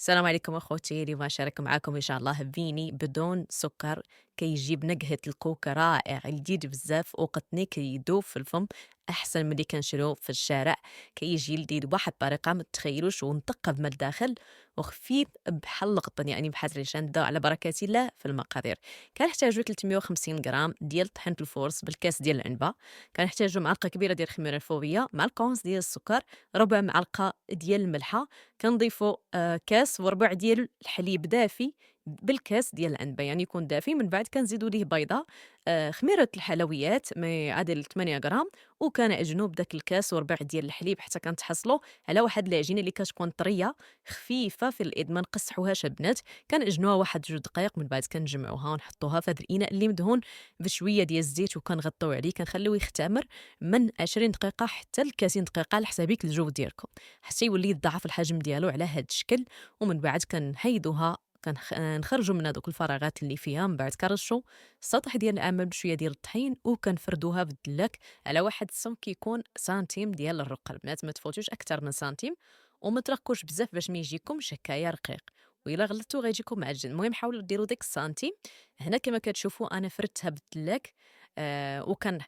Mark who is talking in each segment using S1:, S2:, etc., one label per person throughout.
S1: السلام عليكم اخوتي، اليوم شارك معكم ان شاء الله فيني بدون سكر. كيجيب نكهة الكوك رائع لذيذ بزاف، وقتني كيدوب في الفم احسن من اللي كنشريو في الشارع. كيجي لذيذ بواحد الطريقه ما تتخيلوش، ونثقف من الداخل وخفيف بحال القطن، يعني بحال ريشان. نبداو على بركه الله في المقادير. كنحتاجو 350 غرام ديال طحينة الفورس بالكاس ديال العنبه. كنحتاجو معلقه كبيره ديال الخميره الفوريه مع الكونس ديال السكر، ربع معلقه ديال الملحه. كنضيفوا كاس وربع ديال الحليب دافي بالكاس ديال العنبه، يعني يكون دافي. من بعد كنزيدوا ليه بيضه، خميره الحلويات عادل 8 غرام، وكنعجنوا بداك الكاس وربع ديال الحليب حتى كنتحصلوا على واحد العجينه اللي كتكون طريه خفيفه في الايد، ما نقصحوهاش البنات. كنعجنوها واحد 2 دقائق، من بعد كنجمعوها ونحطوها في هذا الاناء اللي مدهون بشويه ديال الزيت، وكنغطيو عليه كنخليوه يختمر من 20 دقيقه حتى ل 30 دقيقه على حسابيك الجو ديالكم، حتى يولي يضاعف الحجم ديالو على هذا الشكل. ومن بعد كنحيدوها، نخرجوا من هذوك الفراغات اللي فيها. من بعد كنرشوا السطح ديال العمل بشويه ديال الطحين، وكنفردوها بالدلاك على واحد السمك كيكون سنتيم ديال الرقه. البنات ما تفوتوش اكثر من سنتيم، وما ترقوش بزاف باش ما يجيكمش هكايا رقيق، وإلا غلطتوا غيجيكم معجن. المهم حاولوا ديروا ديك السنتيم. هنا كما كتشوفوا انا فردتها بالدلاك، وكان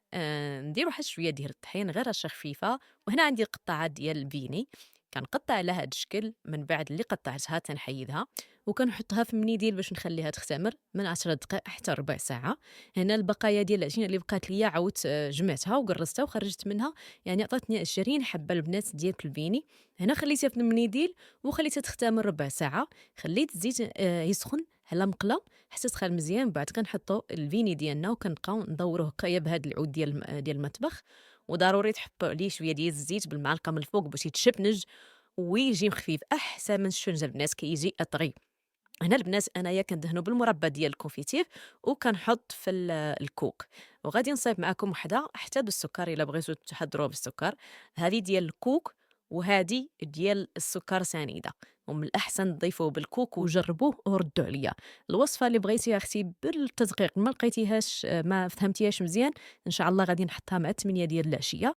S1: ندير واحد شويه ديال الطحين غير رشه خفيفه. وهنا عندي قطعات ديال الفيني، كنقطع على هذا الشكل. من بعد اللي قطعتها تنحيدها، وكنحطها في منيديل باش نخليها تختمر من 10 دقائق حتى ربع ساعه. هنا البقايا ديال العجينه اللي بقات ليا عاودت جمعتها وقرصتها وخرجت منها، يعني عطاتني 20 حبه البنات ديال الفيني. هنا خليتها في المنيديل وخليتها تختمر ربع ساعه. خليت الزيت يسخن على مقله حتى سخن مزيان. بعد كنحطوا الفيني ديالنا وكنبقاو ندوروه هكايا بهذا العود ديال المطبخ. وضروري تحطوا عليه شويه ديال الزيت بالمعلقه من الفوق باش يتشبنج ويجي خفيف احسن من الشنجه. البنات كيجي اطري. هنا البنات انايا كندهنو بالمربى ديال الكونفيتير، وكنحط في الكوك. وغادي نصايب معكم وحده حتى بالسكر الا بغيتو تحضروها بالسكر. هذه ديال الكوك وهذه ديال السكر سنيده، ومن الاحسن تضيفوه بالكوك وجربوه وردوا عليا. الوصفه اللي بغيتي اختي بالتدقيق ما لقيتيهاش، ما فهمتيهاش مزيان، ان شاء الله غادي نحطها مع 8 ديال العشيه.